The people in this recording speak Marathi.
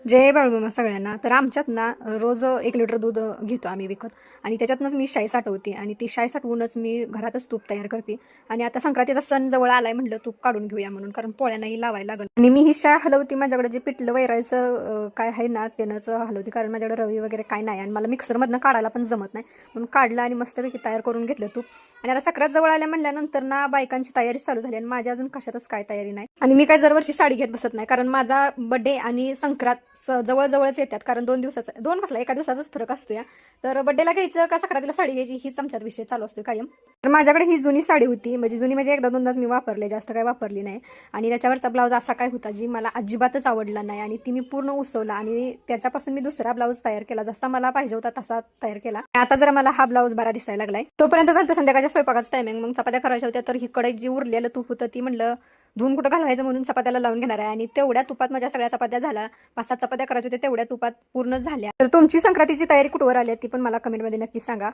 जय बाळूमामा सगळ्यांना. तर आमच्यात ना रोज 1 लिटर दूध घेतो आम्ही विकत आणि त्याच्यातनंच मी शाई साठवते आणि ती शाई साठवूनच मी घरातच तूप तयार करते. आणि आता संक्रांतीचा सण जवळ आलाय, म्हटलं तूप काढून घेऊया म्हणून, कारण पोळ्यांनाही लावायला लागल. आणि मी ही शाई हलवती, माझ्याकडे जे पिठलं वैरायचं काय आहे ना त्यानंच हलवती, कारण माझ्याकडे रवी वगैरे काय नाही आणि मला मिक्सरमधनं काढायला पण जमत नाही. म्हणून काढलं आणि मस्तपैकी तयार करून घेतलं तूप. आणि आता सक्रात जवळ आल्या म्हणल्यानंतर ना बायकांची तयारी चालू झाली आणि माझी अजून कशातच काय तयारी नाही. आणि मी काय दरवर्षी साडी घेत बसत नाही, कारण माझा बड्डे आणि संक्रांत जवळजवळच येतात, कारण 2 दिवसाचा 2 कसला 1 दिवसाचाच फरक असतो या. तर बड्डेला घ्यायचं का सक्रातीला साडी घ्यायची हीच आमच्यात विषय चालू असतो कायम. तर माझ्याकडे ही जुनी साडी होती, म्हणजे जुनी म्हणजे एकदा दोनदाच मी वापरले, जास्त काय वापरली नाही. आणि त्याच्यावरचा ब्लाऊज असा काय होता जी मला अजिबातच आवडला नाही आणि ती मी पूर्ण उसवला आणि त्याच्यापासून मी दुसरा ब्लाऊज तयार केला, जसा मला पाहिजे होता तसा तयार केला. आता जरा मला हा ब्लाऊज बरा दिसायला लागलाय. तोपर्यंत झालं संध्याकाळच्या स्वयंपाकाचं टायमिंग. मग चपात्या करायच्या होत्या, तर हिकडे जी उरलेलं तूप होतं ती म्हणलं धुवून कुठं घालवायचं म्हणून चपात्याला लावून घेणार आहे. आणि तेवढ्या तुपात माझ्या सगळ्या चपात्या झाल्या. 5-7 चपात्या करायच्या होत्या, तेवढ्या तुपात पूर्ण झाल्या. तर तुमची संक्रांतीची तयारी कुठवर आली ती पण मला कमेंटमध्ये नक्की सांगा.